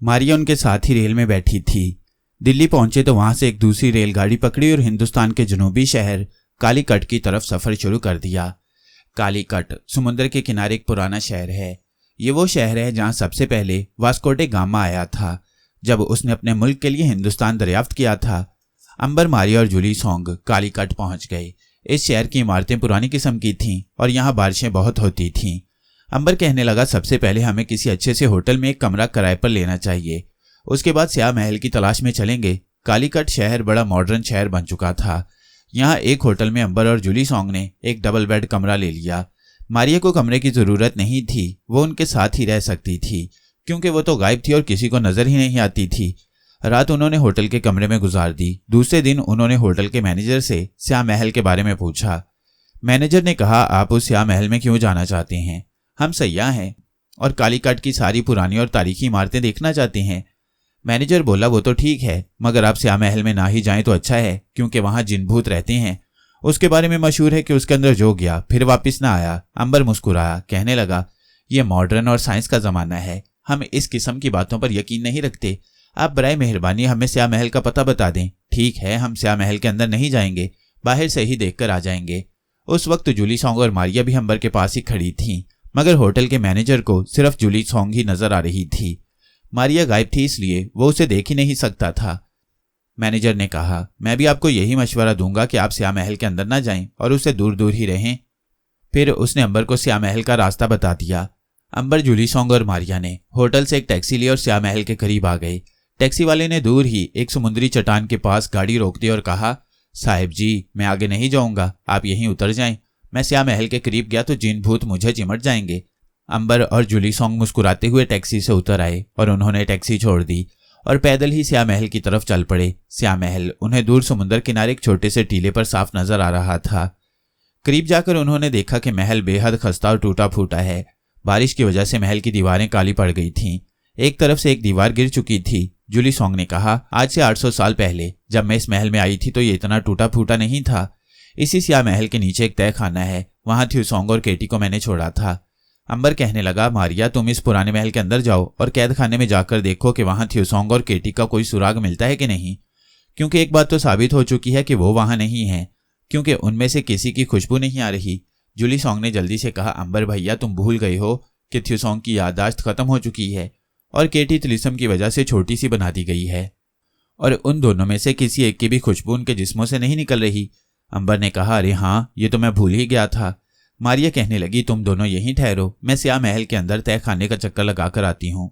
मारिया उनके साथ ही रेल में बैठी थी। दिल्ली पहुंचे तो वहां से एक दूसरी रेलगाड़ी पकड़ी और हिंदुस्तान के जनूबी शहर कालीकट की तरफ सफर शुरू कर दिया। कालीकट समुद्र के किनारे एक पुराना शहर है। ये वो शहर है जहां सबसे पहले वास्को डे गामा आया था जब उसने अपने मुल्क के लिए हिंदुस्तान दरियाफ्त किया था। अंबर, मारिया और जूली सॉन्ग कालीकट पहुंच गए। इस शहर की इमारतें पुरानी किस्म की थीं और यहाँ बारिशें बहुत होती थीं। अंबर कहने लगा, सबसे पहले हमें किसी अच्छे से होटल में एक कमरा किराए पर लेना चाहिए, उसके बाद स्याह महल की तलाश में चलेंगे। कालीकट शहर बड़ा मॉडर्न शहर बन चुका था। यहाँ एक होटल में अंबर और जूली सॉन्ग ने एक डबल बेड कमरा ले लिया। मारिया को कमरे की जरूरत नहीं थी, वो उनके साथ ही रह सकती थी क्योंकि वो तो गायब थी और किसी को नजर ही नहीं आती थी। रात उन्होंने होटल के कमरे में गुजार दी। दूसरे दिन उन्होंने होटल के मैनेजर से स्याह महल के बारे में पूछा। मैनेजर ने कहा, आप उस स्याह महल में क्यों जाना चाहते हैं? हम सयाह हैं और कालीकट की सारी पुरानी और तारीखी इमारतें देखना चाहते हैं। मैनेजर बोला, वो तो ठीक है, मगर आप स्याह महल में ना ही जाएं तो अच्छा है क्योंकि वहां जिन भूत रहते हैं। उसके बारे में मशहूर है कि उसके अंदर जो गया फिर वापस ना आया। अंबर मुस्कुराया, कहने लगा, यह मॉडर्न और साइंस का जमाना है, हम इस किस्म की बातों पर यकीन नहीं रखते। आप बराए मेहरबानी हमें स्याह महल का पता बता दें। ठीक है, हम स्याह महल के अंदर नहीं जाएंगे, बाहर से ही देखकर आ जाएंगे। उस वक्त जूली सॉन्ग और मारिया भी अंबर के पास ही खड़ी थीं, मगर होटल के मैनेजर को सिर्फ जूली सॉन्ग ही नजर आ रही थी। मारिया गायब थी इसलिए वो उसे देख ही नहीं सकता था। मैनेजर ने कहा, मैं भी आपको यही मशवरा दूंगा कि आप स्याह महल के अंदर ना जाएं और उससे दूर दूर ही रहें। फिर उसने अंबर को स्याह महल का रास्ता बता दिया। अंबर, जूली सॉन्ग और मारिया ने होटल से एक टैक्सी ली और स्याह महल के करीब आ गए। टैक्सी वाले ने दूर ही एक समुद्री चट्टान के पास गाड़ी रोक दी और कहा, साहिब जी, मैं आगे नहीं जाऊंगा, आप यहीं उतर जाएं। मैं स्याह महल के करीब गया तो जिन भूत मुझे चिमट जाएंगे। अंबर और जूली सॉन्ग मुस्कुराते हुए टैक्सी से उतर आए और उन्होंने टैक्सी छोड़ दी और पैदल ही स्याह महल की तरफ चल पड़े। स्याह महल उन्हें दूर समुद्र किनारे एक छोटे से टीले पर साफ नजर आ रहा था। करीब जाकर उन्होंने देखा कि महल बेहद खस्ता और टूटा फूटा है। बारिश की वजह से महल की दीवारें काली पड़ गई थीं। एक तरफ से एक दीवार गिर चुकी थी। जूली सॉन्ग ने कहा, आज से 800 साल पहले जब मैं इस महल में आई थी तो ये इतना टूटा फूटा नहीं था। इसी स्याह महल के नीचे एक तय खाना है, वहां थ्यू सॉन्ग और केटी को मैंने छोड़ा था। अंबर कहने लगा, मारिया, तुम इस पुराने महल के अंदर जाओ और कैद खाने में जाकर देखो कि वहां थ्यू सॉन्ग और केटी का कोई सुराग मिलता है कि नहीं, क्योंकि एक बात तो साबित हो चुकी है कि वो वहां नहीं है, क्योंकि उनमें से किसी की खुशबू नहीं आ रही। जूली सॉन्ग ने जल्दी से कहा, अंबर भैया, तुम भूल गई हो कि थ्यू सॉन्ग की याददाश्त खत्म हो चुकी है और केटी तिलिस्म की वजह से छोटी सी बना दी गई है और उन दोनों में से किसी एक की भी खुशबू उनके जिस्मों से नहीं निकल रही। अंबर ने कहा, अरे हाँ, ये तो मैं भूल ही गया था। मारिया कहने लगी, तुम दोनों यहीं ठहरो, मैं स्याह महल के अंदर तय खाने का चक्कर लगाकर आती हूँ।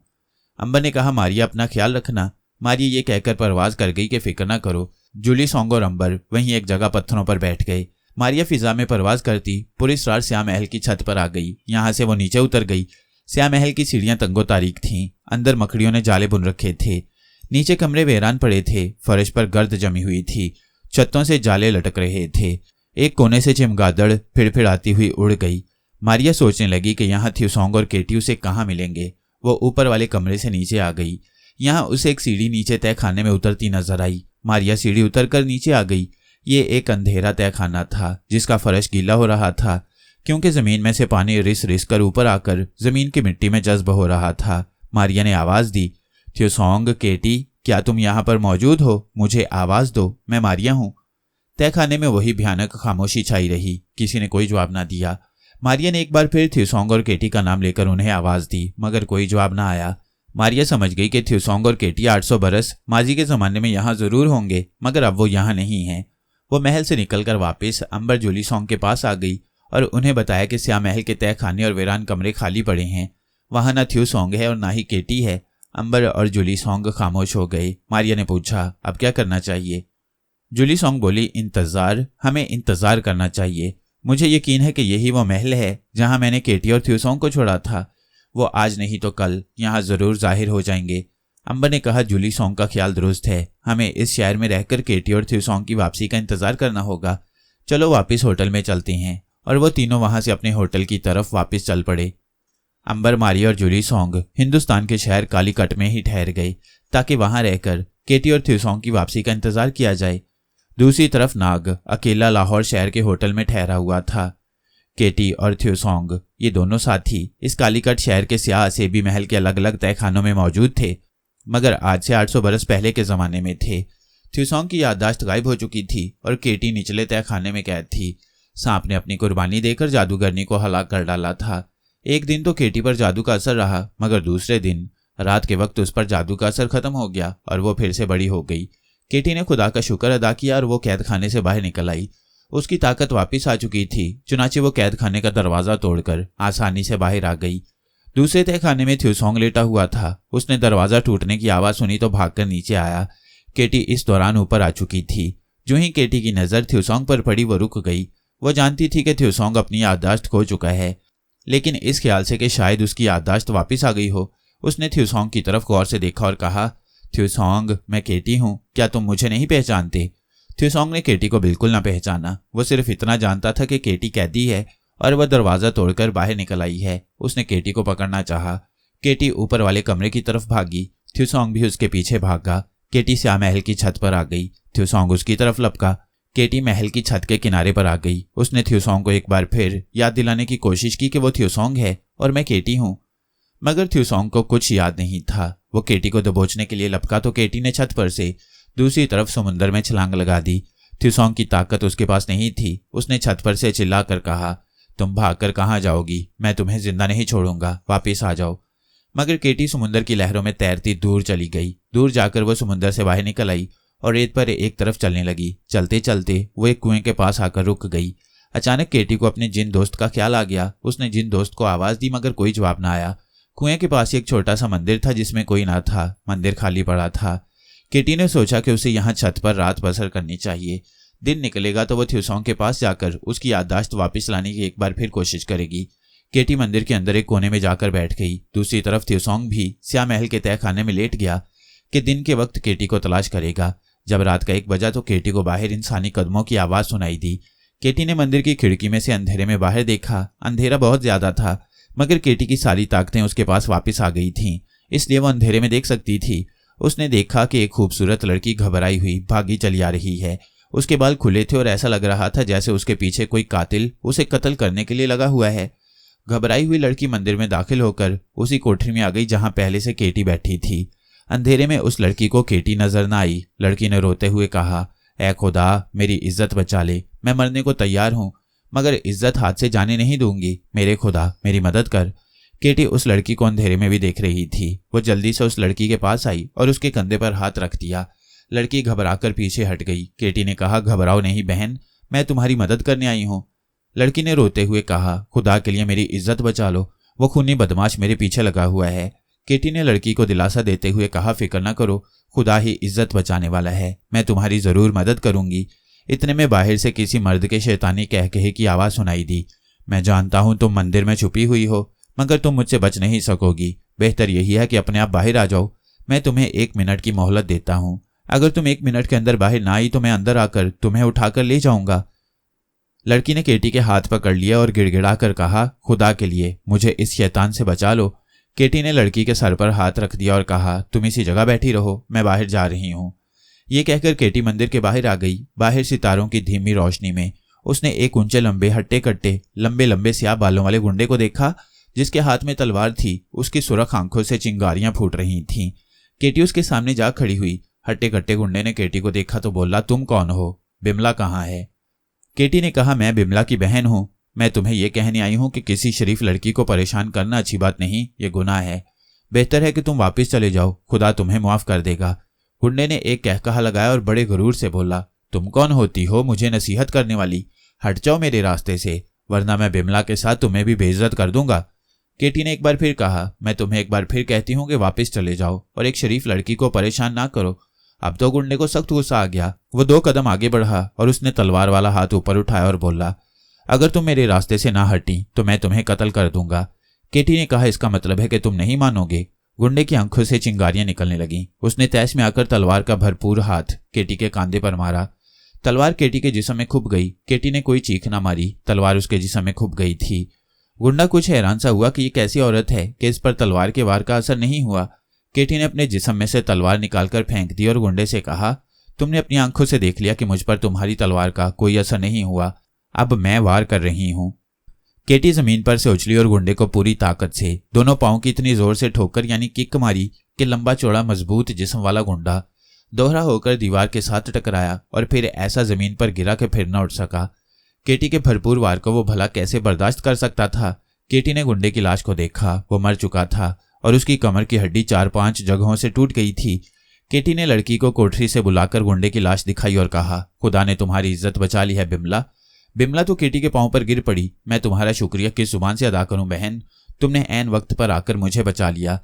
अंबर ने कहा, मारिया, अपना ख्याल रखना। मारिया ये कहकर परवाज कर गई कि फिक्र ना करो। जूली सॉन्ग और अंबर वहीं एक जगह पत्थरों पर बैठ गए। मारिया फिजा में परवाज करती पूरी रात स्याह महल की छत पर आ गई। यहाँ से वो नीचे उतर गई। स्याह महल की सीढ़ियां तंगो तारीख थीं। अंदर मकड़ियों ने जाले बुन रखे थे। नीचे कमरे वीरान पड़े थे। फर्श पर गर्द जमी हुई थी। छतों से जाले लटक रहे थे। एक कोने से चमगादड़ फिड़फिड़ाती हुई उड़ गई। मारिया सोचने लगी कि यहाँ थ्यू सॉन्ग और केटी उसे कहाँ मिलेंगे। वो ऊपर वाले कमरे से नीचे आ गई। यहाँ उसे एक सीढ़ी नीचे तय खाने में उतरती नजर आई। मारिया सीढ़ी उतरकर नीचे आ गई। ये एक अंधेरा तय खाना था जिसका फर्श गीला हो रहा था क्योंकि जमीन में से पानी रिस रिस कर ऊपर आकर जमीन की मिट्टी में जज्ब हो रहा था। मारिया ने आवाज दी, थ्यू सॉन्ग, केटी, क्या तुम यहाँ पर मौजूद हो? मुझे आवाज दो, मैं मारिया हूँ। तहखाने में वही भयानक खामोशी छाई रही। किसी ने कोई जवाब ना दिया। मारिया ने एक बार फिर थ्यू सॉन्ग और केटी का नाम लेकर उन्हें आवाज दी, मगर कोई जवाब ना आया। मारिया समझ गई कि थ्यू सॉन्ग और केटी 800 बरस माजी के जमाने में यहाँ जरूर होंगे, मगर अब वो यहाँ नहीं हैं। वो महल से निकलकर वापस अंबर, जूली सॉन्ग के पास आ गई और उन्हें बताया कि स्याह महल के तय खाने और वीरान कमरे खाली पड़े हैं। वहां ना थ्यू सॉन्ग है और ना ही केटी है। अंबर और जूली सॉन्ग खामोश हो गए। मारिया ने पूछा, अब क्या करना चाहिए? जूली सॉन्ग बोली, इंतजार, हमें इंतजार करना चाहिए। मुझे यकीन है कि यही वो महल है जहां मैंने केटी और थ्यू सॉन्ग को छोड़ा था। वो आज नहीं तो कल यहाँ जरूर जाहिर हो जाएंगे। अंबर ने कहा, जूली सॉन्ग का ख्याल दुरुस्त है, हमें इस शहर में रहकर केटी और थ्यू सॉन्ग की वापसी का इंतजार करना होगा। चलो वापस होटल में चलते हैं। और वो तीनों वहां से अपने होटल की तरफ वापस चल पड़े। अंबर, मारिया और जूली सॉन्ग हिंदुस्तान के शहर कालीकट में ही ठहर गए ताकि वहां रहकर केटी और थ्यू सॉन्ग की वापसी का इंतजार किया जाए। दूसरी तरफ नाग अकेला लाहौर शहर के होटल में ठहरा हुआ था। केटी और थ्यू सॉन्ग, ये दोनों साथी, इस कालीकट शहर के स्याह असेबी महल के अलग अलग तहखानों में मौजूद थे मगर आज से 800 बरस पहले के जमाने में थे। थ्यूसोंग की याददाश्त गायब हो चुकी थी और केटी निचले तहखाने में कैद थी। सांप ने अपनी कुर्बानी देकर जादूगरनी को हलाक कर डाला था। एक दिन तो केटी पर जादू का असर रहा, मगर दूसरे दिन रात के वक्त उस पर जादू का असर खत्म हो गया और वो फिर से बड़ी हो गई। केटी ने खुदा का शुक्र अदा किया और वो कैद खाने से बाहर निकल आई। उसकी ताकत वापस आ चुकी थी, चुनाचे वो कैद खाने का दरवाजा तोड़कर आसानी से बाहर आ गई। दूसरे तहखाने में थ्यूसोंग लेटा हुआ था। उसने दरवाजा टूटने की आवाज सुनी तो भागकर नीचे आया। केटी इस दौरान ऊपर आ चुकी थी। जो ही केटी की नजर थ्यूसोंग पर पड़ी वो रुक गई। वो जानती थी कि थ्यूसोंग अपनी याददाश्त खो चुका है, लेकिन इस ख्याल से कि शायद उसकी याददाश्त वापस आ गई हो, उसने थ्यूसोंग की तरफ गौर से देखा और कहा, थ्यूसोंग, मैं केटी हूं, क्या तुम मुझे नहीं पहचानते? थ्यूसोंग ने केटी को बिल्कुल ना पहचाना। वो सिर्फ इतना जानता था कि केटी कैदी है और वह दरवाजा तोड़कर बाहर निकल आई है। उसने केटी को पकड़ना चाहा। केटी ऊपर वाले कमरे की तरफ भागी। थ्यूसोंग भी उसके पीछे भागा। केटी स्या महल की छत पर आ गई। थ्यूसोंग उसकी तरफ लपका। केटी महल की छत के किनारे पर आ गई। उसने थ्यूसोंग को एक बार फिर याद दिलाने की कोशिश की कि वो थ्यूसोंग है और मैं केटी हूं, मगर थ्यूसोंग को कुछ याद नहीं था। वो केटी को दबोचने के लिए लपका तो केटी ने छत पर से दूसरी तरफ समुद्र में छलांग लगा दी। थ्यूसोंग की ताकत उसके पास नहीं थी। उसने छत पर से चिल्लाकर कहा, तुम भागकर कहाँ जाओगी? मैं तुम्हें जिंदा नहीं छोड़ूंगा, वापिस आ जाओ। मगर केटी समुद्र की लहरों में तैरती दूर चली गई। दूर जाकर वो समुद्र से बाहर निकल आई और रेत पर एक तरफ चलने लगी। चलते चलते वो एक कुएं के पास आकर रुक गई। अचानक केटी को अपने जिन दोस्त का ख्याल आ गया। उसने जिन दोस्त को आवाज दी मगर कोई जवाब ना आया। कुएं के पास एक छोटा सा मंदिर था जिसमें कोई ना था। मंदिर खाली पड़ा था। केटी ने सोचा कि उसे यहाँ छत पर रात बसर करनी चाहिए। दिन निकलेगा तो वो थ्यूसोंग के पास जाकर उसकी याददाश्त वापस लाने की एक बार फिर कोशिश करेगी। केटी मंदिर के अंदर एक कोने में जाकर बैठ गई। दूसरी तरफ थ्यूसोंग भी स्या महल के तहखाने में लेट गया कि दिन के वक्त केटी को तलाश करेगा। जब रात का 1 बजा तो केटी को बाहर इंसानी कदमों की आवाज सुनाई दी। केटी ने मंदिर की खिड़की में से अंधेरे में बाहर देखा। अंधेरा बहुत ज्यादा था, मगर केटी की सारी ताकतें उसके पास वापस आ गई थीं, इसलिए वो अंधेरे में देख सकती थी। उसने देखा कि एक खूबसूरत लड़की घबराई हुई भागी चली आ रही है। उसके बाल खुले थे और ऐसा लग रहा था जैसे उसके पीछे कोई कातिल उसे कत्ल करने के लिए लगा हुआ है। घबराई हुई लड़की मंदिर में दाखिल होकर उसी कोठरी में आ गई जहां पहले से केटी बैठी थी। अंधेरे में उस लड़की को केटी नजर न आई। लड़की ने रोते हुए कहा, ऐ खुदा, मेरी इज्जत बचा ले, मैं मरने को तैयार हूं, मगर इज्जत हाथ से जाने नहीं दूंगी। मेरे खुदा, मेरी मदद कर। केटी उस लड़की को अंधेरे में भी देख रही थी। वो जल्दी से उस लड़की के पास आई और उसके कंधे पर हाथ रख दिया। लड़की घबराकर पीछे हट गई। केटी ने कहा, घबराओ नहीं बहन, मैं तुम्हारी मदद करने आई हूं। लड़की ने रोते हुए कहा, खुदा के लिए मेरी इज्जत बचा लो, वो खूनी बदमाश मेरे पीछे लगा हुआ है। केटी ने लड़की को दिलासा देते हुए कहा, फिक्र न करो, खुदा ही इज्जत बचाने वाला है, मैं तुम्हारी जरूर मदद करूंगी। इतने में बाहर से किसी मर्द के शैतानी कहकहे की आवाज सुनाई दी। मैं जानता हूं तुम मंदिर में छुपी हुई हो, मगर तुम मुझसे बच नहीं सकोगी। बेहतर यही है कि अपने आप बाहर आ जाओ। मैं तुम्हें 1 मिनट की मोहलत देता हूं। अगर तुम 1 मिनट के अंदर बाहर ना आई तो मैं अंदर आकर तुम्हें उठाकर ले जाऊंगा। लड़की ने केटी के हाथ पकड़ लिया और गिड़गिड़ा कर कहा, खुदा के लिए मुझे इस शैतान से बचा लो। केटी ने लड़की के सर पर हाथ रख दिया और कहा, तुम इसी जगह बैठी रहो, मैं बाहर जा रही हूं। ये कहकर केटी मंदिर के बाहर आ गई। बाहर सितारों की धीमी रोशनी में उसने एक ऊंचे लंबे हट्टे कट्टे लंबे लंबे स्याह बालों वाले गुंडे को देखा, जिसके हाथ में तलवार थी। उसकी सुरख आंखों से चिंगारियां फूट रही थीं। केटी उसके सामने जा खड़ी हुई। हट्टे कट्टे गुंडे ने केटी को देखा तो बोला, तुम कौन हो? बिमला कहाँ है? केटी ने कहा, मैं बिमला की बहन हूं। मैं तुम्हें यह कहने आई हूं कि किसी शरीफ लड़की को परेशान करना अच्छी बात नहीं, ये गुनाह है। बेहतर है कि तुम वापस चले जाओ, खुदा तुम्हें माफ कर देगा। गुंडे ने एक कहकहा लगाया और बड़े गुरूर से बोला, तुम कौन होती हो मुझे नसीहत करने वाली? हट जाओ मेरे रास्ते से, वरना मैं बिमला के साथ तुम्हें भी बेइज्जत कर दूंगा। केटी ने एक बार फिर कहा, मैं तुम्हें एक बार फिर कहती हूँ कि वापस चले जाओ और एक शरीफ लड़की को परेशान ना करो। अब तो गुंडे को सख्त गुस्सा आ गया। वो 2 कदम आगे बढ़ा और उसने तलवार वाला हाथ ऊपर उठाया और बोला, अगर तुम मेरे रास्ते से ना हटी तो मैं तुम्हें कत्ल कर दूंगा। केटी ने कहा, इसका मतलब है कि तुम नहीं मानोगे। गुंडे की आंखों से चिंगारियां निकलने लगीं। उसने तैश में आकर तलवार का भरपूर हाथ केटी के कांधे पर मारा। तलवार केटी के जिस्म में खुप गई। केटी ने कोई चीख ना मारी, तलवार उसके जिस्म में खुप गई थी। गुंडा कुछ हैरान सा हुआ कि ये कैसी औरत है कि इस पर तलवार के वार का असर नहीं हुआ। केटी ने अपने जिस्म में से तलवार निकालकर फेंक दी और गुंडे से कहा, तुमने अपनी आंखों से देख लिया कि मुझ पर तुम्हारी तलवार का कोई असर नहीं हुआ, अब मैं वार कर रही हूं। केटी जमीन पर से उछली और गुंडे को पूरी ताकत से दोनों पांव की इतनी जोर से ठोकर यानी किक मारी कि लंबा चौड़ा मजबूत जिस्म वाला गुंडा दोहरा होकर दीवार के साथ टकराया और फिर ऐसा जमीन पर गिरा कि फिर न उठ सका। केटी के भरपूर वार को वो भला कैसे बर्दाश्त कर सकता था। केटी ने गुंडे की लाश को देखा। वो मर चुका था और उसकी कमर की हड्डी 4-5 जगहों से टूट गई थी। केटी ने लड़की को कोठरी से बुलाकर गुंडे की लाश दिखाई और कहा, खुदा ने तुम्हारी इज्जत बचा ली है बिमला। बिमला तो केटी के पांव पर गिर पड़ी। मैं तुम्हारा शुक्रिया किस जुबान से अदा करूं बहन, तुमने ऐन वक्त पर आकर मुझे बचा लिया।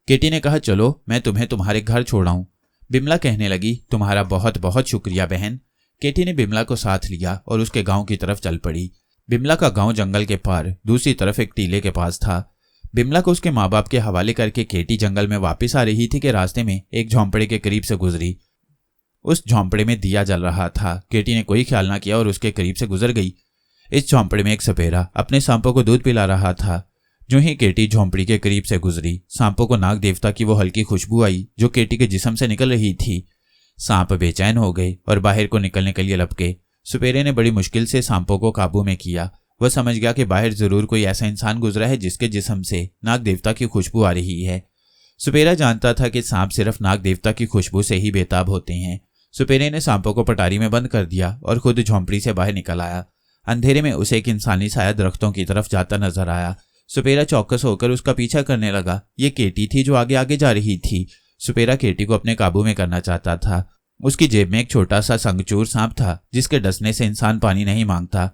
केटी ने कहा, चलो मैं तुम्हें तुम्हारे घर छोड़ाऊं। बिमला कहने लगी, तुम्हारा बहुत बहुत शुक्रिया बहन। केटी ने बिमला को साथ लिया और उसके गांव की तरफ चल पड़ी। बिमला का गांव जंगल के पार दूसरी तरफ एक टीले के पास था। बिमला को उसके माँ बाप के हवाले करके केटी जंगल में वापस आ रही थी कि रास्ते में एक झोंपड़े के करीब से गुजरी। उस झोंपड़े में दिया जल रहा था। केटी ने कोई ख्याल ना किया और उसके करीब से गुजर गई। इस झोंपड़े में एक सपेरा अपने सांपों को दूध पिला रहा था। जो ही केटी झोंपड़ी के करीब से गुजरी, सांपों को नाग देवता की वो हल्की खुशबू आई जो केटी के जिस्म से निकल रही थी। सांप बेचैन हो गए और बाहर को निकलने के लिए लपके। सपेरे ने बड़ी मुश्किल से सांपों को काबू में किया। वह समझ गया कि बाहर जरूर कोई ऐसा इंसान गुजरा है जिसके जिस्म से नाग देवता की खुशबू आ रही है। सपेरा जानता था कि सांप सिर्फ नाग देवता की खुशबू से ही बेताब होते हैं। सपेरे ने सांपों को पटारी में बंद कर दिया और खुद झोंपड़ी से बाहर निकल आया। अंधेरे में उसे एक इंसानी साया दरख्तों की तरफ जाता नजर आया। सपेरा चौकस होकर उसका पीछा करने लगा। ये केटी थी जो आगे आगे जा रही थी। सपेरा केटी को अपने काबू में करना चाहता था। उसकी जेब में एक छोटा सा संगचूर सांप था जिसके डसने से इंसान पानी नहीं मांगता।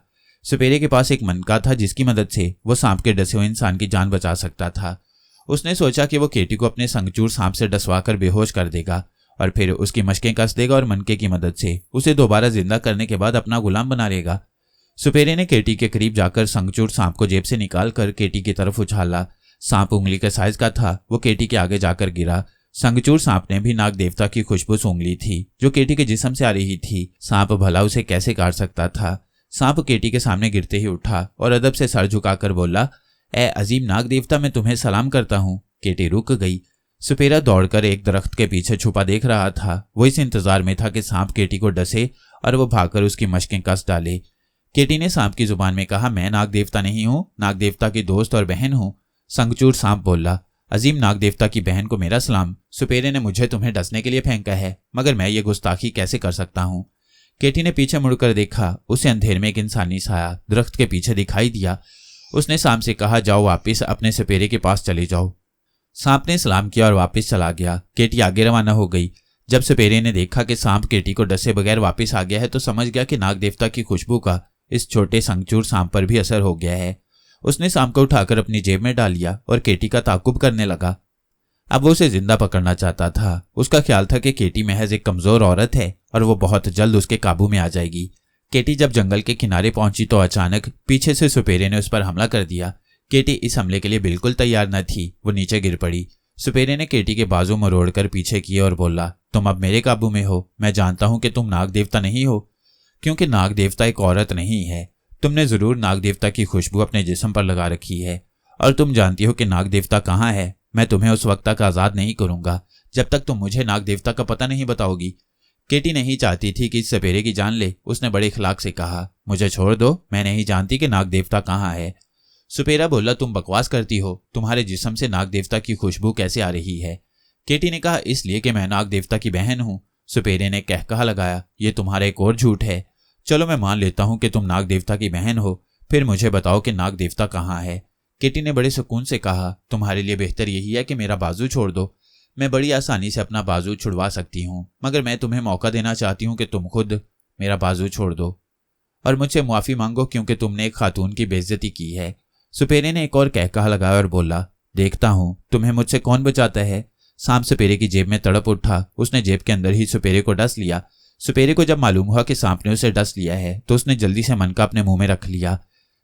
सपेरे के पास एक मनका था जिसकी मदद से वो सांप के डसे हुए इंसान की जान बचा सकता था। उसने सोचा कि वो केटी को अपने संगचूर सांप से डसवाकर बेहोश कर देगा और फिर उसकी मशकें कस देगा और मनके की मदद से उसे दोबारा जिंदा करने के बाद अपना गुलाम बना लेगा। सपेरे ने केटी के करीब जाकर संगचूर सांप को जेब से निकाल कर केटी की तरफ उछाला। सांप उंगली के साइज का था। वो केटी के आगे जाकर गिरा। संगचूर सांप ने भी नाग देवता की खुशबू सूंघ ली थी जो केटी के जिस्म से आ रही थी। सांप भला उसे कैसे काट सकता था। सांप केटी के सामने गिरते ही उठा और अदब से सर झुकाकर बोला, ए अजीम नाग देवता, मैं तुम्हें सलाम करता हूँ। केटी रुक गई। सपेरा दौड़कर एक दरख्त के पीछे छुपा देख रहा था। वो इस इंतजार में था कि सांप केटी को डसे और वो भागकर उसकी मशकें कस डाले। केटी ने सांप की जुबान में कहा, मैं नाग देवता नहीं हूँ, नाग देवता की दोस्त और बहन हूँ। संगचूर सांप बोला, अजीम नाग देवता की बहन को मेरा सलाम। सपेरे ने मुझे तुम्हें डसने के लिए फेंका है, मगर मैं ये गुस्ताखी कैसे कर सकता हूँ। केटी ने पीछे मुड़कर देखा। उसे अंधेरे में एक इंसानी साया दरख्त के पीछे दिखाई दिया। उसने सांप से कहा, जाओ वापिस अपने सपेरे के पास चले जाओ। सांप ने सलाम किया और वापस चला गया। केटी आगे रवाना हो गई। जब सपेरे ने देखा कि सांप केटी को डसे बगैर वापस आ गया है तो समझ गया कि नाग देवता की खुशबू का इस छोटे संगचूर सांप पर भी असर हो गया है। उसने सांप को उठाकर अपनी जेब में डाल लिया और केटी का ताकुब करने लगा। अब वो उसे जिंदा पकड़ना चाहता था। उसका ख्याल था कि केटी महज एक कमजोर औरत है और वो बहुत जल्द उसके काबू में आ जाएगी। केटी जब जंगल के किनारे पहुंची तो अचानक पीछे से सपेरे ने उस पर हमला कर दिया। केटी इस हमले के लिए बिल्कुल तैयार न थी। वो नीचे गिर पड़ी। सपेरे ने केटी के बाजू मरोड़कर पीछे किए और बोला, तुम अब मेरे काबू में हो। मैं जानता हूं कि तुम नाग देवता नहीं हो, क्योंकि नाग देवता एक औरत नहीं है। तुमने जरूर नाग देवता की खुशबू अपने जिस्म पर लगा रखी है और तुम जानती हो कि नाग देवता कहाँ है। मैं तुम्हें उस वक्त तक आजाद नहीं करूंगा जब तक तुम मुझे नाग देवता का पता नहीं बताओगी। केटी नहीं चाहती थी कि सपेरे की जान ले। उसने बड़े इखलाक से कहा, मुझे छोड़ दो, मैं नहीं जानती कि नाग देवता कहाँ है। सपेरा बोला, तुम बकवास करती हो, तुम्हारे जिस्म से नाग देवता की खुशबू कैसे आ रही है। केटी ने कहा, इसलिए कि मैं नाग देवता की बहन हूँ। सपेरे ने कहकहा लगाया, ये तुम्हारा एक और झूठ है। चलो मैं मान लेता हूं कि तुम नाग देवता की बहन हो, फिर मुझे बताओ कि नाग देवता कहाँ है। केटी ने बड़े सुकून से कहा, तुम्हारे लिए बेहतर यही है कि मेरा बाजू छोड़ दो। मैं बड़ी आसानी से अपना बाजू छुड़वा सकती हूँ, मगर मैं तुम्हें मौका देना चाहती हूँ कि तुम खुद मेरा बाजू छोड़ दो और मुझसे मुआफी मांगो क्योंकि तुमने एक खातून की बेइज्जती की है। सपेरे ने एक और कहकहा लगाया और बोला, देखता हूँ तुम्हें मुझसे कौन बचाता है। सांप सपेरे की जेब में तड़प उठा। उसने जेब के अंदर ही सपेरे को डस लिया। सपेरे को जब मालूम हुआ कि सांप ने उसे डस लिया है तो उसने जल्दी से मनका अपने मुंह में रख लिया,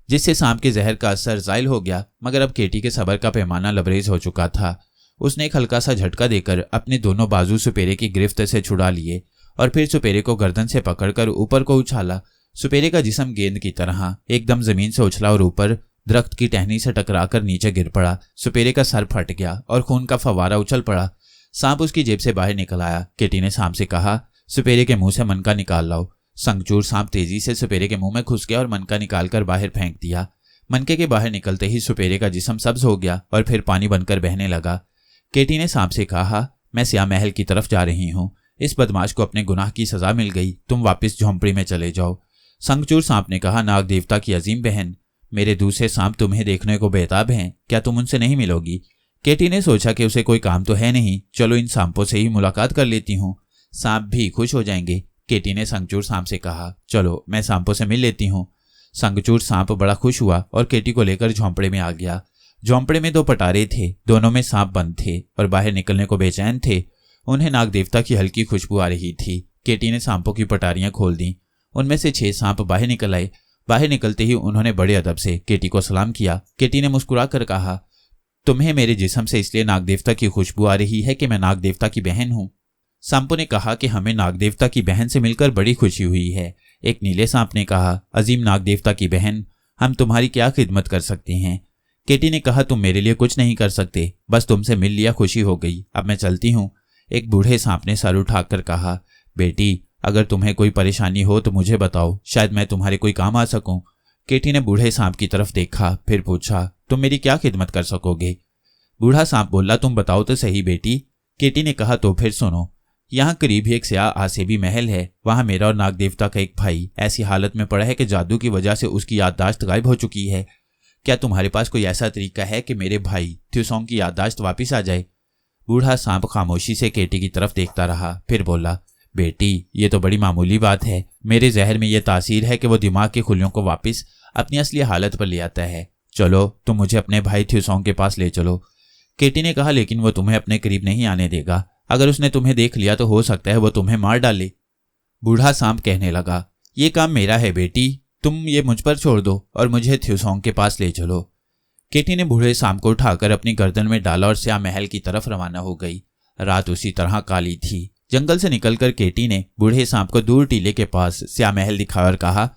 जिससे सांप के जहर का असर ज़ाइल हो गया। मगर अब केटी के सब्र का पैमाना लबरेज हो चुका था। उसने एक हल्का सा झटका देकर अपने दोनों बाजू सपेरे की गिरफ्त से छुड़ा लिए और फिर सपेरे को गर्दन से पकड़कर ऊपर को उछाला। सपेरे का जिस्म गेंद की तरह एकदम जमीन से उछला और ऊपर दरख्त की टहनी से टकराकर नीचे गिर पड़ा। सपेरे का सर फट गया और खून का फवारा उछल पड़ा। सांप उसकी जेब से बाहर निकल आया। केटी ने सांप से कहा, सपेरे के मुंह से मनका निकाल लाओ। संगचूर सांप तेजी से सपेरे के मुंह में घुस गया और मनका निकालकर बाहर फेंक दिया। मनके के बाहर निकलते ही सपेरे का जिस्म सब्ज हो गया और फिर पानी बनकर बहने लगा। केटी ने सांप से कहा, मैं स्या महल की तरफ जा रही हूँ। इस बदमाश को अपने गुनाह की सजा मिल गई, तुम वापस झोंपड़ी में चले जाओ। शंखचूड़ सांप ने कहा, नाग देवता की अजीम बहन, मेरे दूसरे सांप तुम्हें देखने को बेताब हैं, क्या तुम उनसे नहीं मिलोगी? केटी ने सोचा कि उसे कोई काम तो है नहीं, चलो इन सांपों से ही मुलाकात कर लेती हूँ, सांप भी खुश हो जाएंगे। केटी ने शंखचूड़ सांप से कहा, चलो मैं सांपों से मिल लेती हूँ। शंखचूड़ सांप बड़ा खुश हुआ और केटी को लेकर झोंपड़े में आ गया। झोंपड़े में 2 पटारे थे, दोनों में सांप बंद थे और बाहर निकलने को बेचैन थे। उन्हें नाग देवता की हल्की खुशबू आ रही थी। केटी ने सांपों की पटारियां खोल दी, उनमें से 6 सांप बाहर निकल आए। बाहर निकलते ही उन्होंने बड़े अदब से केटी को सलाम किया। केटी ने मुस्कुरा कर कहा, तुम्हें मेरे जिस्म से इसलिए नाग देवता की खुशबू आ रही है कि मैं नाग देवता की बहन हूँ। सांपों ने कहा कि हमें नाग देवता की बहन से मिलकर बड़ी खुशी हुई है। एक नीले सांप ने कहा, अजीम नाग देवता की बहन, हम तुम्हारी क्या खिदमत कर सकते हैं? केटी ने कहा, तुम मेरे लिए कुछ नहीं कर सकते, बस तुमसे मिल लिया खुशी हो गई, अब मैं चलती हूँ। एक बूढ़े सांप ने सर उठाकर कहा, बेटी अगर तुम्हें कोई परेशानी हो तो मुझे बताओ, शायद मैं तुम्हारे कोई काम आ सकूं। केटी ने बूढ़े सांप की तरफ देखा, फिर पूछा, तुम मेरी क्या खिदमत कर सकोगे? बूढ़ा सांप बोला, तुम बताओ तो सही बेटी। केटी ने कहा, तो फिर सुनो, यहाँ करीब ही एक स्या आसेबी महल है, वहां मेरा और नाग देवता का एक भाई ऐसी हालत में पड़ा है कि जादू की वजह से उसकी याददाश्त गायब हो चुकी है। क्या तुम्हारे पास कोई ऐसा तरीका है कि मेरे भाई थ्यूसोंग की याददाश्त वापिस आ जाए? बूढ़ा सांप खामोशी से केटी की तरफ देखता रहा, फिर बोला, बेटी ये तो बड़ी मामूली बात है, मेरे जहर में यह तासीर है कि वो दिमाग की खुलियों को वापस अपनी असली हालत पर ले आता है। चलो तुम मुझे अपने भाई थ्यूसोंग के पास ले चलो। केटी ने कहा, लेकिन वो तुम्हें अपने करीब नहीं आने देगा, अगर उसने तुम्हें देख लिया तो हो सकता है वो तुम्हें मार डाले। बूढ़ा सांप कहने लगा, ये काम मेरा है बेटी, तुम ये मुझ पर छोड़ दो और मुझे थ्यूसोंग के पास ले चलो। केटी ने बूढ़े सांप को उठाकर अपनी गर्दन में डाला और स्या महल की तरफ रवाना हो गई। रात उसी तरह काली थी। जंगल से निकलकर केटी ने बूढ़े सांप को दूर टीले के पास स्या महल दिखाया और कहा,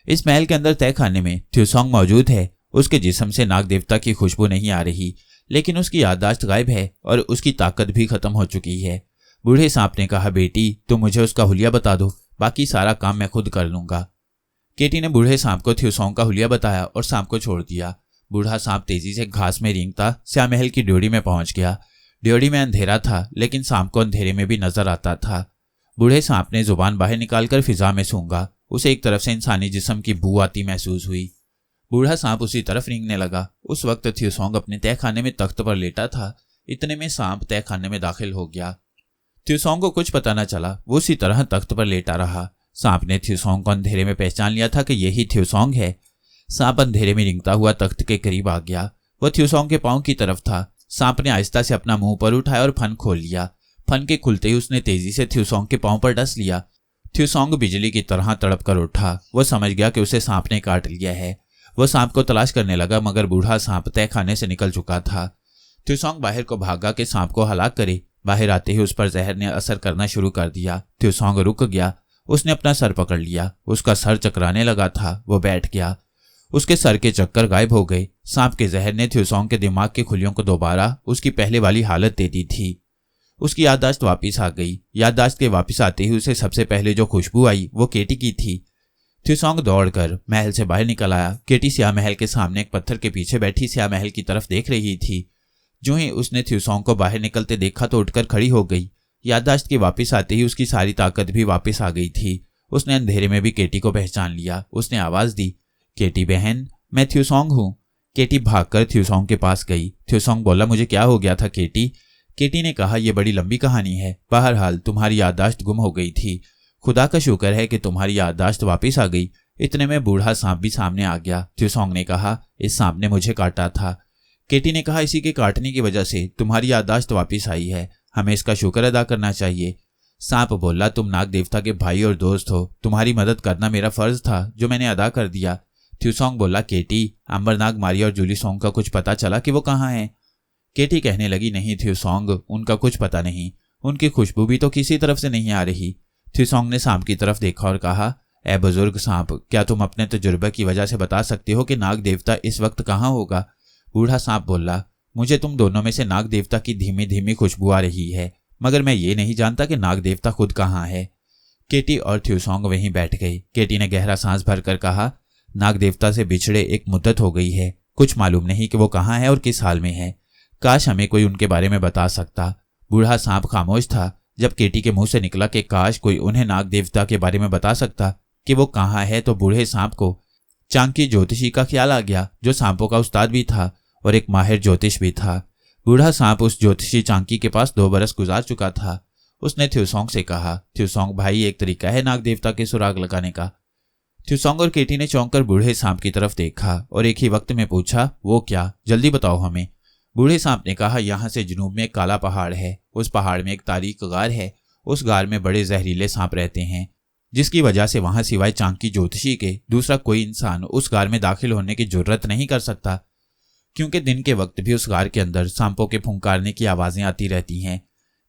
इस महल के अंदर तय खाने में थ्यूसोंग मौजूद है। उसके जिस्म से नाग देवता की खुशबू नहीं आ रही, लेकिन उसकी याददाश्त गायब है और उसकी ताकत भी खत्म हो चुकी है। बूढ़े सांप ने कहा, बेटी तुम मुझे उसका हुलिया बता दो, बाकी सारा काम मैं खुद कर लूंगा। केटी ने बूढ़े सांप को थ्यूसोंग का हुलिया बताया और सांप को छोड़ दिया। बूढ़ा सांप तेजी से घास में रेंगता स्या महल की ड्योढ़ी में पहुंच गया। ड्योढ़ी में अंधेरा था, लेकिन सांप को अंधेरे में भी नजर आता था। बूढ़े सांप ने जुबान बाहर निकालकर फिजा में सूंघा, उसे एक तरफ से इंसानी जिस्म की बू आती महसूस हुई। बूढ़ा सांप उसी तरफ रेंगने लगा। उस वक्त थ्यूसोंग अपने तहखाने में तख्त पर लेटा था। इतने में सांप तहखाने में दाखिल हो गया। थ्यूसोंग को कुछ पता न चला, वो उसी तरह तख्त पर लेटा रहा। सांप ने थ्यूसोंग को अंधेरे में पहचान लिया था कि यही थ्यूसोंग है। सांप अंधेरे में रेंगता हुआ तख्त के करीब आ गया। वह थ्यूसोंग के पांव की तरफ था। सांप ने आहिस्ता से अपना मुंह पर उठाया और फन खोल लिया। फन के खुलते ही उसने तेजी से थ्यूसोंग के पांव पर डस लिया। थ्यूसोंग बिजली की तरह तड़प कर उठा। वह समझ गया कि उसे सांप ने काट लिया है। वह सांप को तलाश करने लगा, मगर बूढ़ा सांप तहखाने से निकल चुका था। थ्यूसोंग बाहर को भागा कि सांप को हलाक करे। बाहर आते ही उस पर जहर ने असर करना शुरू कर दिया। थ्यूसोंग रुक गया। उसने अपना सर पकड़ लिया। उसका सर चकराने लगा था। वो बैठ गया। उसके सर के चक्कर गायब हो गए। सांप के जहर ने थ्यूसोंग के दिमाग की खुलियों को दोबारा उसकी पहले वाली हालत दे दी थी। उसकी याददाश्त वापिस आ गई। याददाश्त के वापिस आते ही उसे सबसे पहले जो खुशबू आई वो केटी की थी। थ्यूसोंग दौड़कर महल से बाहर निकल आया। केटी स्या महल के सामने एक पत्थर के पीछे बैठी स्या महल की तरफ देख रही थी। जो ही उसने थ्यूसोंग को बाहर निकलते देखा तो उठकर खड़ी हो गई। याददाश्त के वापिस आते ही उसकी सारी ताकत भी वापिस आ गई थी। उसने अंधेरे में भी केटी को पहचान लिया। उसने आवाज दी, केटी बहन, मैं थ्यूसोंग हूँ। केटी भागकर थ्यूसोंग के पास गई। थ्यूसोंग बोला, मुझे क्या हो गया था केटी? केटी ने कहा, यह बड़ी लंबी कहानी है। बहरहाल तुम्हारी याददाश्त गुम हो गई थी। खुदा का शुक्र है कि तुम्हारी याददाश्त वापिस आ गई। इतने में बूढ़ा सांप भी सामने आ गया। थ्यूसोंग ने कहा, इस सांप ने मुझे काटा था। केटी ने कहा, इसी के काटने की वजह से तुम्हारी याददाश्त वापिस आई है। हमें इसका शुक्र अदा करना चाहिए। सांप बोला, तुम नाग देवता के भाई और दोस्त हो। तुम्हारी मदद करना मेरा फर्ज था, जो मैंने अदा कर दिया। थ्यूसोंग बोला, केटी, अंबरनाग मारिया और जूलीसोंग का कुछ पता चला कि वो कहाँ हैं? केटी कहने लगी, नहीं थ्यूसोंग, उनका कुछ पता नहीं। उनकी खुशबू भी तो किसी तरफ से नहीं आ रही। थ्यूसोंग ने सांप की तरफ देखा और कहा, ए बुजुर्ग सांप, क्या तुम अपने तजुर्बे की वजह से बता सकते हो कि नाग देवता इस वक्त कहाँ होगा? बूढ़ा सांप बोला, मुझे तुम दोनों में से नाग देवता की धीमी धीमी खुशबू आ रही है, मगर मैं ये नहीं जानता कि नाग देवता खुद कहाँ है। केटी और थ्यूसोंग वहीं बैठ गई। केटी ने गहरा सांस भरकर कहा, नाग देवता से बिछड़े एक मुद्दत हो गई है। कुछ मालूम नहीं कि वो कहाँ है और किस हाल में है। काश हमें कोई उनके बारे में बता सकता। बूढ़ा सांप खामोश था जब केटी के मुंह से निकला कि काश कोई उन्हें नाग देवता के बारे में बता सकता कि वो कहाँ है। तो बूढ़े सांप को चांकी ज्योतिषी का ख्याल आ गया, जो सांपों का उस्ताद भी था और एक माहिर ज्योतिष भी था। बूढ़ा सांप उस ज्योतिषी चांकी के पास 2 बरस गुजार चुका था। उसने थ्यूसोंग से कहा, थ्यूसोंग भाई, एक तरीका है नाग देवता के सुराग लगाने का। थ्यूसोंग और केटी ने चौंक कर बूढ़े सांप की तरफ देखा और एक ही वक्त में पूछा, वो क्या, जल्दी बताओ हमें। बूढ़े सांप ने कहा, यहाँ से जुनूब में एक काला पहाड़ है। उस पहाड़ में एक तारीक गार है। उस गार में बड़े जहरीले सांप रहते हैं, जिसकी वजह से वहां सिवाय चांकी ज्योतिषी के दूसरा कोई इंसान उस गार में दाखिल होने की जुर्रत नहीं कर सकता, क्योंकि दिन के वक्त भी उस गार के अंदर सांपों के फुंकारने की आवाजें आती रहती हैं।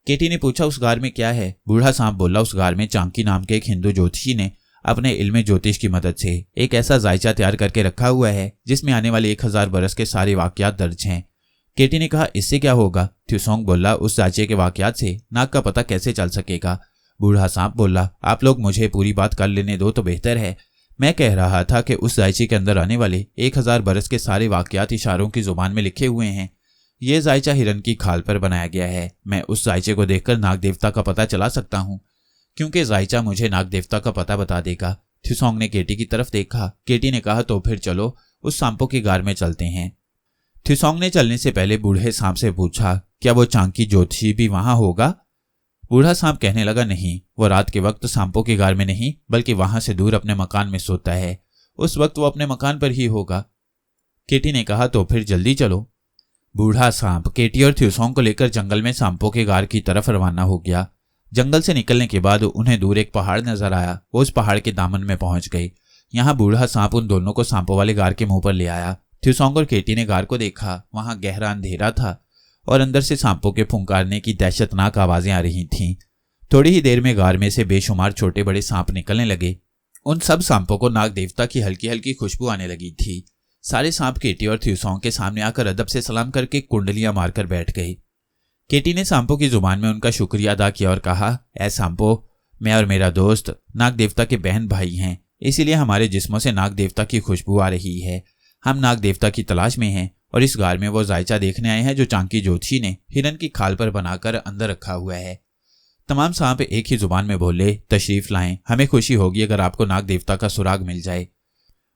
केटी ने पूछा, उस गार में क्या है? बूढ़ा सांप बोला, उस गार में चांकी नाम के एक हिंदू ज्योतिषी ने अपने इल्म ज्योतिष की मदद से एक ऐसा जायचा तैयार करके रखा हुआ है जिसमें आने वाले 1000 बरस के सारे वाकयात दर्ज हैं। केटी ने कहा, इससे क्या होगा? थ्यूसोंग बोला, उस जायचे के वाकयात से नाग का पता कैसे चल सकेगा? बूढ़ा सांप बोला, आप लोग मुझे पूरी बात कर लेने दो तो बेहतर है। मैं कह रहा था कि उस जायचे के अंदर आने वाले 1000 बरस के सारे वाकयात इशारों की जुबान में लिखे हुए हैं। ये जायचा हिरन की खाल पर बनाया गया है। मैं उस जायचे को देखकर नाग देवता का पता चला सकता हूँ, क्योंकि जायचा मुझे नाग देवता का पता बता देगा। थ्यूसोंग ने केटी की तरफ देखा। केटी ने कहा, तो फिर चलो उस सांपों की गार में चलते हैं। थ्यूसोंग ने चलने से पहले बूढ़े सांप से पूछा, क्या वो चांकी ज्योतिषी भी वहां होगा? बूढ़ा सांप कहने लगा, नहीं, वो रात के वक्त सांपों की गार में नहीं बल्कि वहां से दूर अपने मकान में सोता है। उस वक्त वो अपने मकान पर ही होगा। केटी ने कहा, तो फिर जल्दी चलो। बूढ़ा सांप केटी और थ्यूसोंग को लेकर जंगल में सांपों के गार की तरफ रवाना हो गया। जंगल से निकलने के बाद उन्हें दूर एक पहाड़ नजर आया। वो उस पहाड़ के दामन में पहुंच गए। यहाँ बूढ़ा सांप उन दोनों को सांपों वाले गार के मुंह पर ले आया। थ्यूसोंग और केटी ने गार को देखा। वहां गहरा अंधेरा था और अंदर से सांपों के फुंकारने की दहशतनाक आवाजें आ रही थीं। थोड़ी ही देर में गार में से बेशुमार छोटे बड़े सांप निकलने लगे। उन सब सांपों को नाग देवता की हल्की हल्की खुशबू आने लगी थी। सारे सांप केटी और थ्यूसोंग के सामने आकर अदब से सलाम करके कुंडलियां मारकर बैठ गए। केटी ने सांपों की जुबान में उनका शुक्रिया अदा किया और कहा, ऐ सांपों, मैं और मेरा दोस्त नाग देवता के बहन भाई हैं, इसीलिए हमारे जिस्मों से नाग देवता की खुशबू आ रही है। हम नाग देवता की तलाश में हैं और इस गार में वो जायचा देखने आए हैं जो चांकी ज्योतिषी ने हिरन की खाल पर बनाकर अंदर रखा हुआ है। तमाम सांप एक ही जुबान में बोले, तशरीफ लाएं, हमें खुशी होगी अगर आपको नाग देवता का सुराग मिल जाए।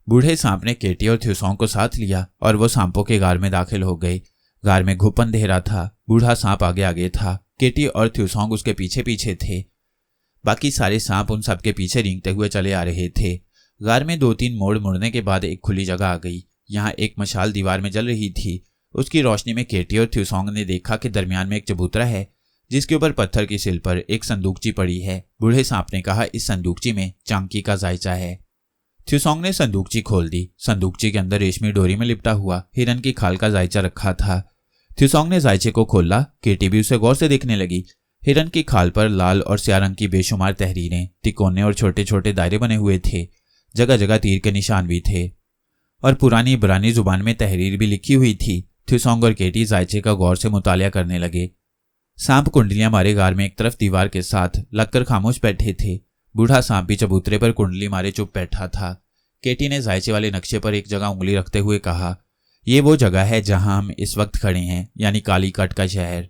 बूढ़े सांप ने केटी और थ्यूसोंग को साथ लिया और वो सांपों के गार में दाखिल हो गए। गार में घुप अंधेरा था। बूढ़ा सांप आगे आगे था। केटी और थ्यूसोंग उसके पीछे पीछे थे। बाकी सारे सांप उन सबके पीछे रेंगते हुए चले आ रहे थे। गार में 2-3 मोड़ मुड़ने के बाद एक खुली जगह आ गई। यहाँ एक मशाल दीवार में जल रही थी। उसकी रोशनी में केटी और थ्यूसोंग ने देखा कि दरमियान में एक चबूतरा है जिसके ऊपर पत्थर की सिल पर एक संदूकची पड़ी है। बूढ़े सांप ने कहा, इस संदूकची में चांकी का जायचा है। थ्यूसोंग ने संदूकची खोल दी। संदूकची के अंदर रेशमी डोरी में लिपटा हुआ हिरन की खाल का जायचा रखा था। थ्यूसोंग ने जायचे को खोला। केटी भी उसे गौर से देखने लगी। हिरन की खाल पर लाल और स्याह रंग की बेशुमार तहरीरें, तिकोने और छोटे छोटे दायरे बने हुए थे। जगह जगह तीर के निशान भी थे और पुरानी इब्रानी जुबान में तहरीर भी लिखी हुई थी। थ्यूसोंग और केटी जायचे का गौर से मुतालिया करने लगे। सांप कुंडलियां मारे गार में एक तरफ दीवार के साथ लगकर खामोश बैठे थे। बूढ़ा सांप भी चबूतरे पर कुंडली मारे चुप बैठा था। केटी ने जायचे वाले नक्शे पर एक जगह उंगली रखते हुए कहा, ये वो जगह है जहां हम इस वक्त खड़े हैं, यानी कालीकट का शहर।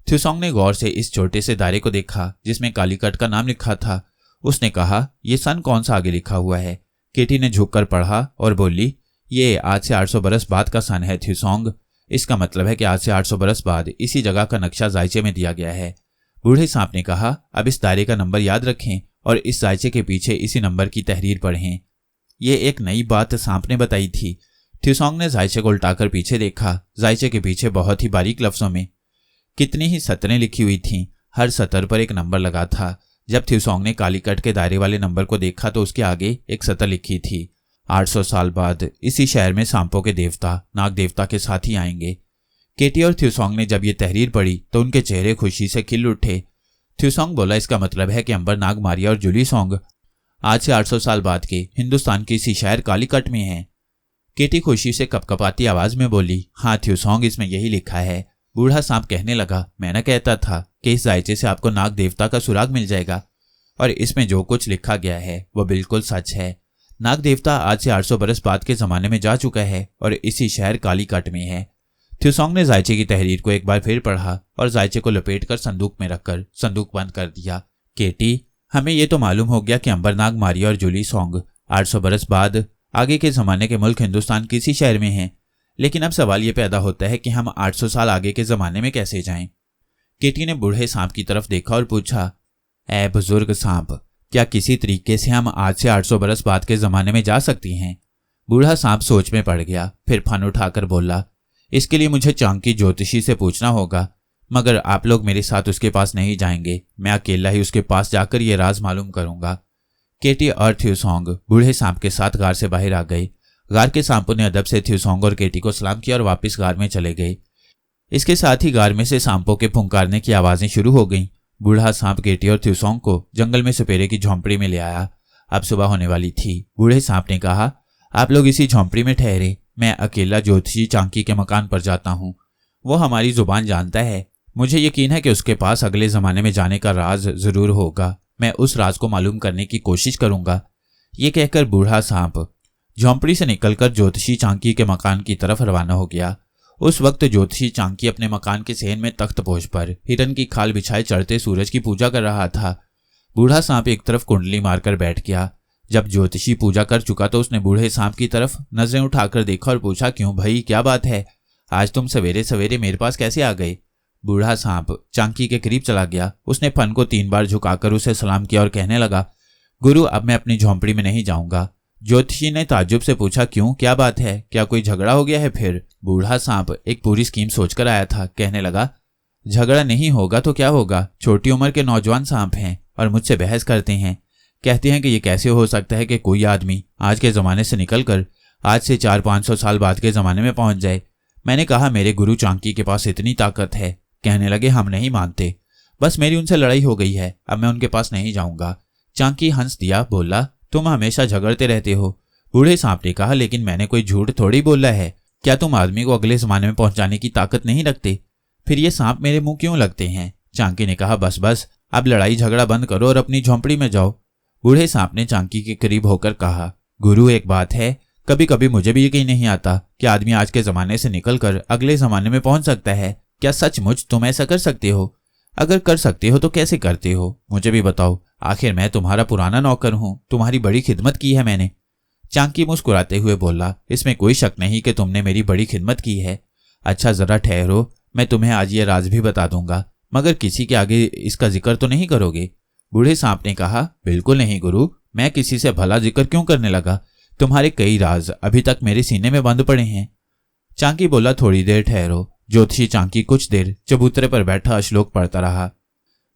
थ्यूसोंग ने गौर से इस छोटे से दायरे को देखा जिसमें कालीकट का नाम लिखा था। उसने कहा, ये सन कौन सा आगे लिखा हुआ है? केटी ने झुककर पढ़ा और बोली, ये आज से 800 बरस बाद का सन है थ्यूसोंग। इसका मतलब है कि आज से 800 बरस बाद इसी जगह का नक्शा जायचे में दिया गया है। बूढ़े सांप ने कहा, अब इस दायरे का नंबर याद रखें और इस जायचे के पीछे इसी नंबर की तहरीर पढ़ें। ये एक नई बात सांप ने बताई थी। थ्यूसोंग ने जायचे को उल्टाकर पीछे देखा। जायचे के पीछे बहुत ही बारीक लफ्जों में कितनी ही सतरें लिखी हुई थीं। हर सतर पर एक नंबर लगा था। जब थ्यूसोंग ने कालीकट के दायरे वाले नंबर को देखा तो उसके आगे एक सतर लिखी थी, 800 साल बाद इसी शहर में सांपों के देवता नाग देवता के साथ ही आएंगे। केटी और थ्यूसोंग ने जब ये तहरीर पढ़ी तो उनके चेहरे खुशी से खिल उठे। थ्यूसोंग बोला, इसका मतलब है कि अंबर नाग मारिया और जुली सोंग आज से 800 साल बाद के हिंदुस्तान के इसी शहर कालीकट में हैं। केटी खुशी से कपकपाती आवाज में बोली, हाँ थ्यूसोंग, इसमें यही लिखा है। बूढ़ा सांप कहने लगा, मैं न कहता था कि इस जायचे से आपको नाग देवता का सुराग मिल जाएगा, और इसमें जो कुछ लिखा गया है वो बिल्कुल सच है। नाग देवता आज से 800 बरस बाद के जमाने में जा चुका है और इसी शहर कालीकट में है। थ्यूसोंग ने जायचे की तहरीर को एक बार फिर पढ़ा और जायचे को लपेटकर संदूक में रखकर संदूक बंद कर दिया। केटी, हमें ये तो मालूम हो गया कि अंबरनाग, मारिया और जूली सॉन्ग 800 बरस बाद आगे के ज़माने के मुल्क हिंदुस्तान किसी शहर में हैं, लेकिन अब सवाल ये पैदा होता है कि हम 800 साल आगे के ज़माने में कैसे जाएं? केटी ने बूढ़े सांप की तरफ देखा और पूछा, ऐ बुजुर्ग सांप, क्या किसी तरीके से हम आज से 800 बरस बाद के ज़माने में जा सकती हैं? बूढ़ा सांप सोच में पड़ गया, फिर फन उठाकर बोला, इसके लिए मुझे चांकी ज्योतिषी से पूछना होगा, मगर आप लोग मेरे साथ उसके पास नहीं जाएंगे। मैं अकेला ही उसके पास जाकर ये राज मालूम करूंगा। केटी और थ्यूसोंग बूढ़े सांप के साथ गार से बाहर आ गए। गार के सांपों ने अदब से थ्यूसोंग और केटी को सलाम किया और वापस गार में चले गए। इसके साथ ही गार में से सांपों के फुंकारने की आवाजें शुरू हो गईं। बूढ़ा सांप केटी और थ्यूसोंग को जंगल में सपेरे की झोंपड़ी में ले आया। अब सुबह होने वाली थी। बूढ़े सांप ने कहा, आप लोग इसी झोंपड़ी में ठहरे, मैं अकेला ज्योतिषी चांकी के मकान पर जाता हूँ। वो हमारी जुबान जानता है। मुझे यकीन है कि उसके पास अगले ज़माने में जाने का राज ज़रूर होगा। मैं उस राज को मालूम करने की कोशिश करूंगा। ये कहकर बूढ़ा सांप झोंपड़ी से निकलकर ज्योतिषी चांकी के मकान की तरफ रवाना हो गया। उस वक्त ज्योतिषी चांकी अपने मकान के सेहन में तख्तपोश पर हिरन की खाल बिछाए चढ़ते सूरज की पूजा कर रहा था। बूढ़ा सांप एक तरफ कुंडली मारकर बैठ गया। जब ज्योतिषी पूजा कर चुका तो उसने बूढ़े सांप की तरफ नजरें उठाकर देखा और पूछा, क्यों भाई, क्या बात है? आज तुम सवेरे सवेरे मेरे पास कैसे आ गए? बूढ़ा सांप चांकी के करीब चला गया। उसने फन को 3 बार झुकाकर उसे सलाम किया और कहने लगा, गुरु, अब मैं अपनी झोंपड़ी में नहीं जाऊंगा। ज्योतिषी ने ताज्जुब से पूछा, क्यों, क्या बात है? क्या कोई झगड़ा हो गया है फिर? बूढ़ा सांप एक पूरी स्कीम सोचकर आया था। कहने लगा, झगड़ा नहीं होगा तो क्या होगा? छोटी उम्र के नौजवान सांप हैं और मुझसे बहस करते हैं। कहते हैं कि ये कैसे हो सकता है कि कोई आदमी आज के ज़माने से निकलकर आज से 400-500 साल बाद के ज़माने में पहुंच जाए। मैंने कहा, मेरे गुरु चांकी के पास इतनी ताकत है। कहने लगे, हम नहीं मानते, बस मेरी उनसे लड़ाई हो गई है, अब मैं उनके पास नहीं जाऊंगा। चांकी हंस दिया, बोला, तुम हमेशा झगड़ते रहते हो। बूढ़े सांप ने कहा, लेकिन मैंने कोई झूठ थोड़ी बोला है। क्या तुम आदमी को अगले ज़माने में पहुंचाने की ताकत नहीं रखते? फिर ये सांप मेरे मुंह क्यों लगते हैं? चांकी ने कहा, बस बस, अब लड़ाई झगड़ा बंद करो और अपनी झोंपड़ी में जाओ। बूढ़े सांप ने चांकी के करीब होकर कहा, गुरु, एक बात है, कभी कभी मुझे भी यकीन नहीं आता कि आदमी आज के ज़माने से निकलकर अगले ज़माने में पहुंच सकता है। क्या सचमुच तुम ऐसा कर सकते हो? अगर कर सकते हो तो कैसे करते हो? मुझे भी बताओ। आखिर मैं तुम्हारा पुराना नौकर हूं, तुम्हारी बड़ी खिदमत की है मैंने। चांकी मुस्कुराते हुए बोला, इसमें कोई शक नहीं कि तुमने मेरी बड़ी खिदमत की है। अच्छा, जरा ठहरो, मैं तुम्हें आज ये राज भी बता दूंगा, मगर किसी के आगे इसका जिक्र तो नहीं करोगे? बूढ़े सांप ने कहा, बिल्कुल नहीं गुरु, मैं किसी से भला जिक्र क्यों करने लगा? तुम्हारे कई राज अभी तक मेरे सीने में बंद पड़े हैं। चांकी बोला, थोड़ी देर ठहरो। ज्योतिषी चांकी कुछ देर चबूतरे पर बैठा श्लोक पढ़ता रहा।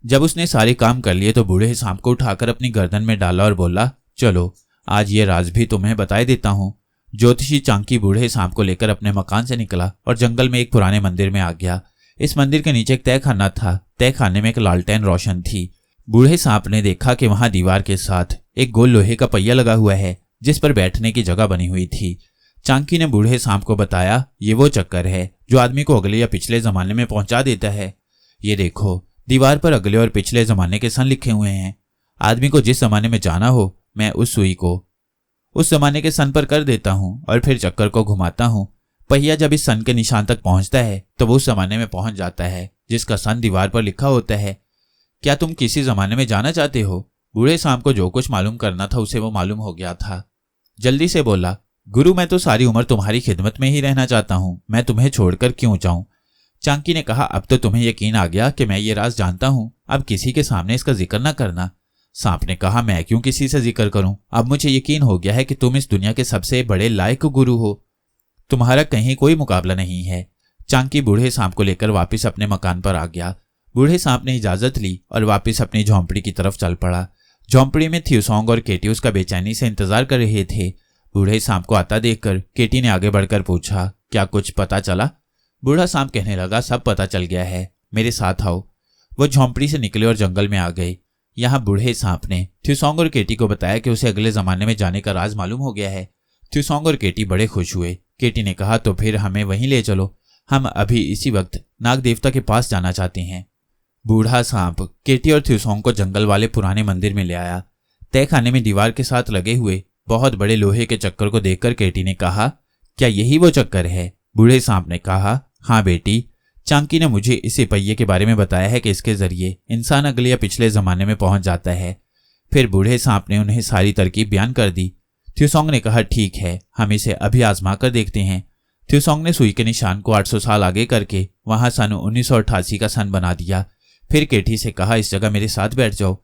जब उसने सारे काम कर लिए तो बूढ़े सांप को उठाकर अपनी गर्दन में डाला और बोला, चलो आज ये राज भी तुम्हें बताए देता हूँ। ज्योतिषी चांकी बूढ़े सांप को लेकर अपने मकान से निकला और जंगल में एक पुराने मंदिर में आ गया। इस मंदिर के नीचे एक तहखाना था। तहखाने में एक लालटेन रोशन थी। बूढ़े सांप ने देखा कि वहां दीवार के साथ एक गोल लोहे का पहिया लगा हुआ है जिस पर बैठने की जगह बनी हुई थी। चांकी ने बूढ़े सांप को बताया, ये वो चक्कर है जो आदमी को अगले या पिछले जमाने में पहुंचा देता है। ये देखो, दीवार पर अगले और पिछले जमाने के सन लिखे हुए हैं। आदमी को जिस जमाने में जाना हो, मैं उस सुई को उस जमाने के सन पर कर देता हूँ और फिर चक्कर को घुमाता हूँ। पहिया जब इस सन के निशान तक पहुंचता है तो वो उस जमाने में पहुंच जाता है जिसका सन दीवार पर लिखा होता है। क्या तुम किसी जमाने में जाना चाहते हो? बूढ़े सांप को जो कुछ मालूम करना था उसे वो मालूम हो गया था। जल्दी से बोला, गुरु, मैं तो सारी उम्र तुम्हारी खिदमत में ही रहना चाहता हूँ, मैं तुम्हें छोड़कर क्यों जाऊं? चांकी ने कहा, अब तो तुम्हें यकीन आ गया कि मैं ये राज जानता हूँ, अब किसी के सामने इसका जिक्र न करना। सांप ने कहा, मैं क्यों किसी से जिक्र करूं? अब मुझे यकीन हो गया है कि तुम इस दुनिया के सबसे बड़े लायक गुरु हो, तुम्हारा कहीं कोई मुकाबला नहीं है। चांकी बूढ़े सांप को लेकर वापस अपने मकान पर आ गया। बूढ़े सांप ने इजाजत ली और वापस अपनी झोंपड़ी की तरफ चल पड़ा। झोंपड़ी में थ्यूसोंग और केटी उसका बेचैनी से इंतजार कर रहे थे। बूढ़े सांप को आता देखकर केटी ने आगे बढ़कर पूछा, क्या कुछ पता चला? बूढ़ा सांप कहने लगा, सब पता चल गया है, मेरे साथ आओ। वो झोंपड़ी से निकले और जंगल में आ गए। यहाँ बूढ़े सांप ने थ्यूसोंग और केटी को बताया कि उसे अगले जमाने में जाने का राज मालूम हो गया है। थ्यूसोंग और केटी बड़े खुश हुए। केटी ने कहा, तो फिर हमें वहीं ले चलो, हम अभी इसी वक्त नाग देवता के पास जाना चाहते हैं। बूढ़ा सांप केटी और थ्यूसोंग को जंगल वाले पुराने मंदिर में ले आया। तहखाने में दीवार के साथ लगे हुए बहुत बड़े लोहे के चक्कर को देखकर केटी ने कहा, क्या यही वो चक्कर है? बूढ़े सांप ने कहा, हाँ बेटी, चांकी ने मुझे इस पहिए के बारे में बताया है कि इसके जरिए इंसान अगले या पिछले जमाने में पहुंच जाता है। फिर बूढ़े सांप ने उन्हें सारी तरकीब बयान कर दी। थ्यूसोंग ने कहा, ठीक है, हम इसे अभी आजमा कर देखते हैं। थ्यूसोंग ने सुई के निशान को 800 साल आगे करके वहां सन 1988 का सन बना दिया। फिर केटी से कहा, इस जगह मेरे साथ बैठ जाओ।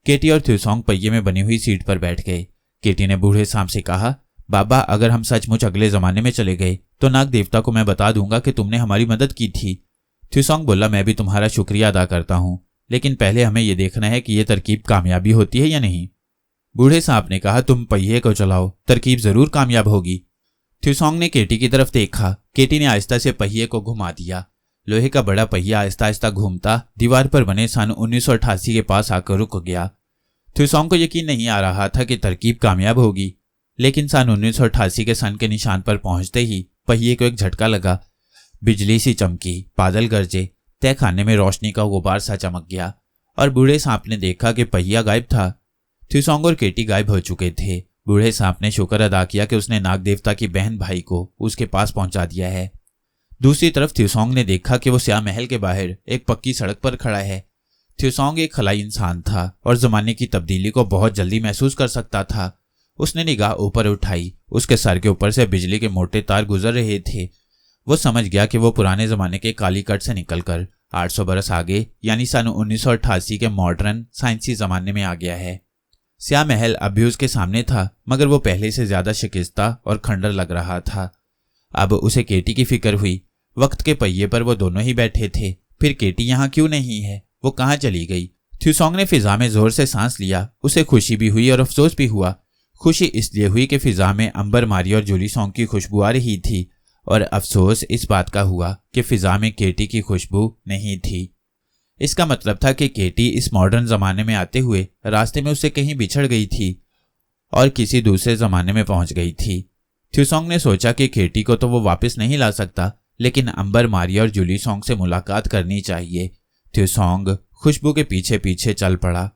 केटी और थ्यूसोंग पहिए में बनी हुई सीट पर बैठ गए। केटी ने बूढ़े सांप से कहा, बाबा, अगर हम सचमुच अगले जमाने में चले गए तो नाग देवता को मैं बता दूंगा कि तुमने हमारी मदद की थी। थ्यूसोंग बोला, मैं भी तुम्हारा शुक्रिया अदा करता हूं, लेकिन पहले हमें यह देखना है कि यह तरकीब कामयाबी होती है या नहीं। बूढ़े सांप ने कहा, तुम पहिए को चलाओ, तरकीब जरूर कामयाब होगी। थ्यूसोंग ने केटी की तरफ देखा। केटी ने आहिस्ता से पहिए को घुमा दिया। लोहे का बड़ा पहिया आहिस्ता आहिस्ता घूमता दीवार पर बने सन 1988 के पास आकर रुक गया। थ्यूसोंग को यकीन नहीं आ रहा था कि तरकीब कामयाब होगी, लेकिन सन 1988 के सन के निशान पर पहुंचते ही पहिए को एक झटका लगा। बिजली सी चमकी, बादल गरजे, तय खाने में रोशनी का गुबार सा चमक गया और बूढ़े सांप ने देखा कि पहिया गायब था। थ्यूसोंग और केटी गायब हो चुके थे। बूढ़े सांप ने शुक्र अदा किया कि उसने नाग देवता की बहन भाई को उसके पास पहुंचा दिया है। दूसरी तरफ थ्यूसोंग ने देखा कि वो स्या महल के बाहर एक पक्की सड़क पर खड़ा है। थ्यूसोंग एक खलाई इंसान था और जमाने की तब्दीली को बहुत जल्दी महसूस कर सकता था। उसने निगाह ऊपर उठाई। उसके सर के ऊपर से बिजली के मोटे तार गुजर रहे थे। वो समझ गया कि वो पुराने जमाने के कालीकट से निकलकर 800 बरस आगे यानी सन 1988 के मॉडर्न साइंसी जमाने में आ गया है। स्या महल अब भी उसके सामने था, मगर वो पहले से ज्यादा शिकस्ता और खंडर लग रहा था। अब उसे केटी की फिक्र हुई। वक्त के पहिए पर वो दोनों ही बैठे थे। फिर केटी यहाँ क्यों नहीं है? वो कहाँ चली गई? थ्यूसोंग ने फिजा में जोर से सांस लिया। उसे खुशी भी हुई और अफसोस भी हुआ। खुशी इसलिए हुई कि फिजा में अंबर मारी और जूली सॉन्ग की खुशबू आ रही थी, और अफसोस इस बात का हुआ कि फिजा में केटी की खुशबू नहीं थी। इसका मतलब था कि केटी इस मॉडर्न जमाने में आते हुए रास्ते में उससे कहीं बिछड़ गई थी और किसी दूसरे जमाने में पहुंच गई थी। थ्यूसोंग ने सोचा कि केटी को तो वो वापस नहीं ला सकता, लेकिन अंबर मारी और जूली सॉन्ग से मुलाकात करनी चाहिए। थ्यूसोंग खुशबू के पीछे पीछे चल पड़ा